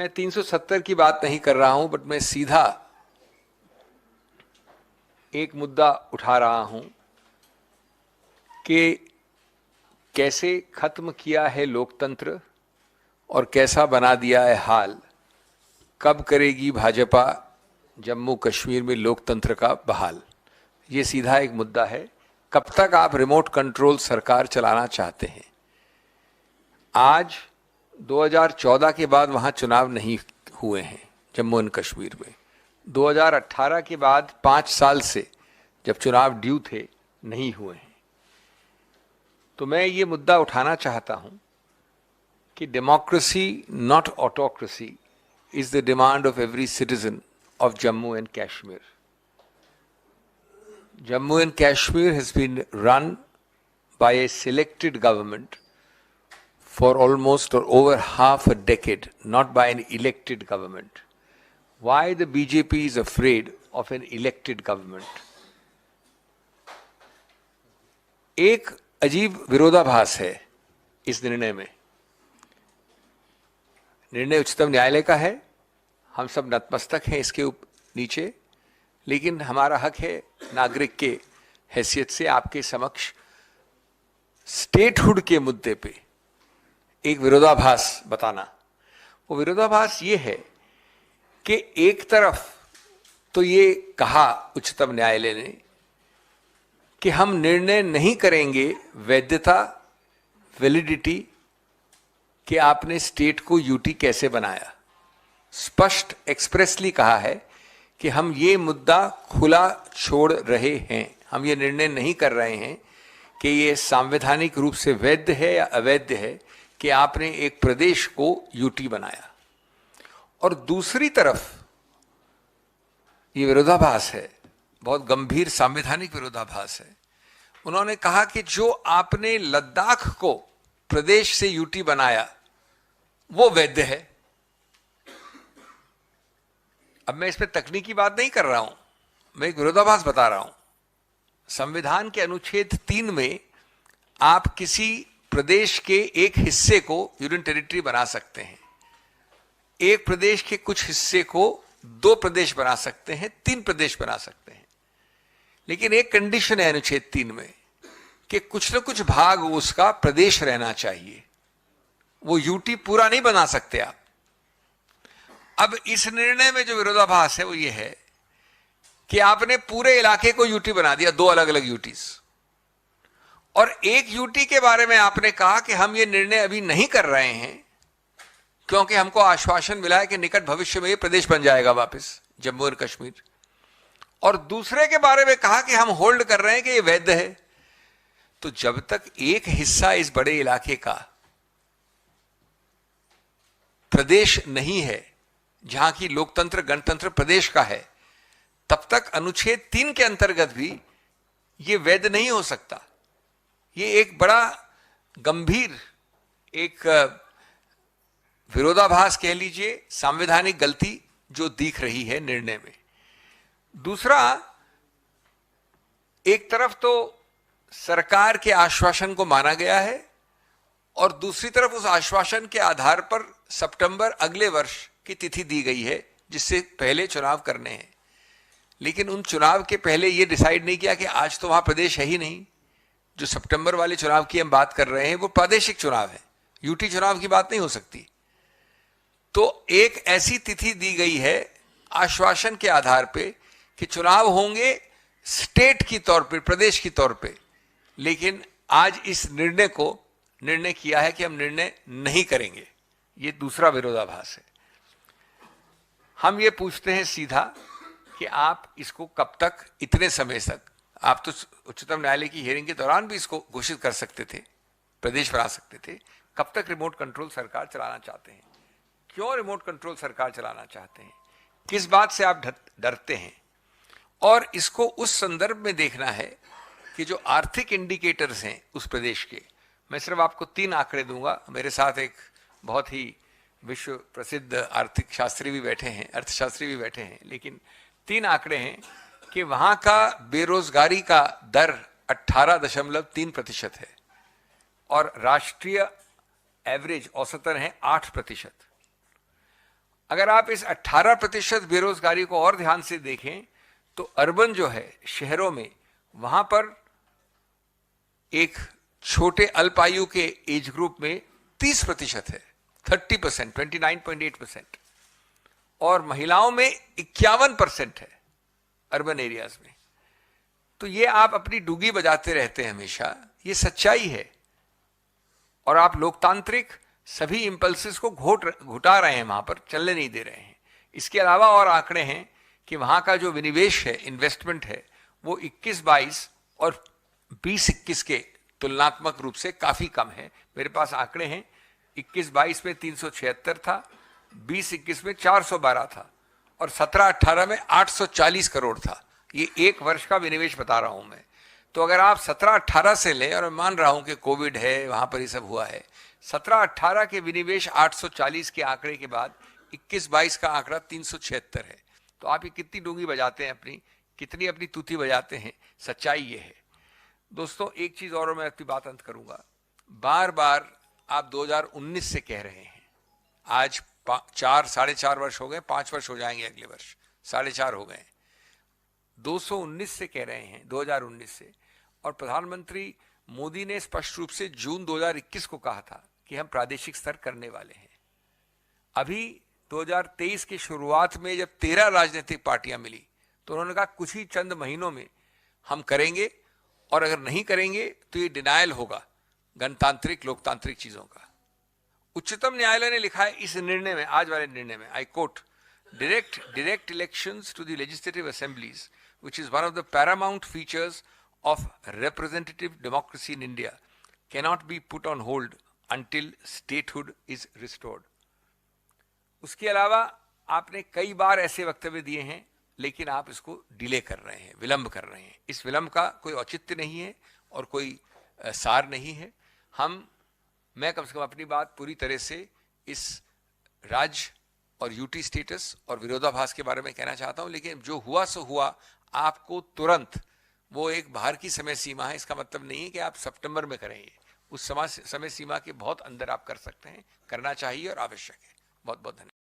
मैं 370 की बात नहीं कर रहा हूं, बट मैं सीधा एक मुद्दा उठा रहा हूं कि कैसे खत्म किया है लोकतंत्र और कैसा बना दिया है हाल। कब करेगी भाजपा जम्मू कश्मीर में लोकतंत्र का बहाल? ये सीधा एक मुद्दा है। कब तक आप रिमोट कंट्रोल सरकार चलाना चाहते हैं? आज 2014 के बाद वहां चुनाव नहीं हुए हैं जम्मू एंड कश्मीर में। 2018 के बाद 5 साल से जब चुनाव ड्यू थे नहीं हुए हैं। तो मैं ये मुद्दा उठाना चाहता हूं कि democracy not autocracy is the demand of every citizen of Jammu and Kashmir. Jammu and Kashmir has been run by a selected government for almost or over half a decade, not by an elected government. Why the BJP is afraid of an elected government? एक अजीब विरोधाभास है इस निर्णय में। निर्णय उच्चतम न्यायालय का है, हम सब नतमस्तक हैं इसके नीचे, लेकिन हमारा हक है नागरिक के हैसियत से आपके समक्ष स्टेटहुड के मुद्दे पे एक विरोधाभास बताना। वो विरोधाभास ये है कि एक तरफ तो ये कहा उच्चतम न्यायालय ने कि हम निर्णय नहीं करेंगे वैधता, वैलिडिटी कि आपने स्टेट को यूटी कैसे बनाया। स्पष्ट एक्सप्रेसली कहा है कि हम ये मुद्दा खुला छोड़ रहे हैं। हम ये निर्णय नहीं कर रहे हैं कि ये संवैधानिक रूप से वैध है या अवैध है कि आपने एक प्रदेश को यूटी बनाया। और दूसरी तरफ ये विरोधाभास है, बहुत गंभीर संवैधानिक विरोधाभास है। उन्होंने कहा कि जो आपने लद्दाख को प्रदेश से यूटी बनाया वो वैध है। अब मैं इस पे तकनीकी बात नहीं कर रहा हूं, मैं एक विरोधाभास बता रहा हूं। संविधान के अनुच्छेद 3 में आप किसी प्रदेश के एक हिस्से को यूनियन टेरिटरी बना सकते हैं। एक प्रदेश के कुछ हिस्से को 2 प्रदेश बना सकते हैं, 3 प्रदेश बना सकते हैं। लेकिन एक कंडीशन है अनुच्छेद 3 में कि कुछ न कुछ भाग उसका प्रदेश रहना चाहिए। वो यूटी पूरा नहीं बना सकते आप। अब इस निर्णय में जो विरोधाभास है वो ये है कि आपने पूरे इलाके को यूटी बना दिया, 2 अलग अलग यूटीज, और एक यूटी के बारे में आपने कहा कि हम ये निर्णय अभी नहीं कर रहे हैं क्योंकि हमको आश्वासन मिला है कि निकट भविष्य में ये प्रदेश बन जाएगा वापस जम्मू और कश्मीर। और दूसरे के बारे में कहा कि हम होल्ड कर रहे हैं कि ये वैध है। तो जब तक एक हिस्सा इस बड़े इलाके का प्रदेश नहीं है, जहां की लोकतंत्र गणतंत्र प्रदेश का है, तब तक अनुच्छेद 3 के अंतर्गत भी यह वैध नहीं हो सकता। यह एक बड़ा गंभीर एक विरोधाभास कह लीजिए, संवैधानिक गलती जो दिख रही है निर्णय में। दूसरा, एक तरफ तो सरकार के आश्वासन को माना गया है और दूसरी तरफ उस आश्वासन के आधार पर सितंबर अगले वर्ष की तिथि दी गई है जिससे पहले चुनाव करने हैं। लेकिन उन चुनाव के पहले यह डिसाइड नहीं किया कि आज तो वहां प्रदेश है ही नहीं। जो सितंबर वाले चुनाव की हम बात कर रहे हैं वो प्रादेशिक चुनाव है, यूटी चुनाव की बात नहीं हो सकती। तो एक ऐसी तिथि दी गई है आश्वासन के आधार पे कि चुनाव होंगे स्टेट की तौर पे, प्रदेश की तौर पे। लेकिन आज इस निर्णय किया है कि हम निर्णय नहीं करेंगे। ये दूसरा विरोधाभास है। हम ये पूछते हैं सीधा कि आप इसको कब तक, इतने समय तक, आप तो उच्चतम न्यायालय की हियरिंग के दौरान भी इसको घोषित कर सकते थे, प्रदेश बना सकते थे। कब तक रिमोट कंट्रोल सरकार चलाना चाहते हैं? क्यों रिमोट कंट्रोल सरकार चलाना चाहते हैं? किस बात से आप डरते हैं? और इसको उस संदर्भ में देखना है कि जो आर्थिक इंडिकेटर्स हैं उस प्रदेश के, मैं सिर्फ आपको 3 आंकड़े दूंगा। मेरे साथ एक बहुत ही विश्व प्रसिद्ध आर्थिक शास्त्री भी बैठे हैं, अर्थशास्त्री भी बैठे हैं, लेकिन 3 आंकड़े हैं कि वहां का बेरोजगारी का दर 18.3% है और राष्ट्रीय एवरेज औसतन है 8%। अगर आप इस 18% बेरोजगारी को और ध्यान से देखें तो अर्बन जो है शहरों में, वहां पर एक छोटे अल्पायु के एज ग्रुप में 30% है, 30%, 29.8%, और महिलाओं में 51% है अर्बन एरियाज में। तो ये आप अपनी डुगी बजाते रहते हैं हमेशा, ये सच्चाई है। और आप लोकतांत्रिक सभी इंपल्सेस को घुटा रहे हैं, वहां पर चलने नहीं दे रहे हैं। इसके अलावा और आंकड़े हैं कि वहां का जो विनिवेश है, इन्वेस्टमेंट है, वो 21-22 और 20-21 के तुलनात्मक रूप से काफी कम है। मेरे पास आंकड़े हैं, 21-22 में 376 था, 20-21 में 412 था, और 17-18 में 840 करोड़ था। ये एक वर्ष का विनिवेश बता रहा हूं मैं। तो अगर आप 17-18 से लें, और मैं मान रहा हूं कि कोविड है, वहां पर ये सब हुआ है, 17-18 के विनिवेश 840 के आंकड़े के बाद 21-22 का आंकड़ा 376 है। तो आप ये कितनी डूंगी बजाते हैं अपनी, कितनी अपनी तूती बजाते हैं, सच्चाई ये है। दोस्तों एक चीज और मैं अपनी बात अंत करूंगा। बार बार आप 2019 से कह रहे हैं, आज 4-4.5 वर्ष हो गए, 5 वर्ष हो जाएंगे अगले वर्ष, 4.5 हो गए, 219 से कह रहे हैं, 2019 से। और प्रधानमंत्री मोदी ने स्पष्ट रूप से जून 2021 को कहा था कि हम प्रादेशिक स्तर करने वाले हैं। अभी 2023 की शुरुआत में जब 13 राजनीतिक पार्टियां मिली तो उन्होंने कहा कुछ ही चंद महीनों में हम करेंगे, और अगर नहीं करेंगे तो ये डिनायल होगा गणतांत्रिक लोकतांत्रिक चीजों का। उच्चतम न्यायालय ने लिखा है इस निर्णय में, आज वाले निर्णय में, I quote, direct elections to the legislative assemblies, which is one of the paramount features of representative democracy in India, cannot be put on hold until statehood is restored. उसके अलावा आपने कई बार ऐसे वक्तव्य दिए हैं, लेकिन आप इसको डिले कर रहे हैं, विलंब कर रहे हैं। इस विलंब का कोई औचित्य नहीं है और कोई सार नहीं है। मैं कम से कम अपनी बात पूरी तरह से इस राज्य और यूटी स्टेटस और विरोधाभास के बारे में कहना चाहता हूं, लेकिन जो हुआ सो हुआ। आपको तुरंत, वो एक बाहर की समय सीमा है, इसका मतलब नहीं है कि आप सितंबर में करेंगे। उस समय सीमा के बहुत अंदर आप कर सकते हैं, करना चाहिए और आवश्यक है। बहुत बहुत धन्यवाद।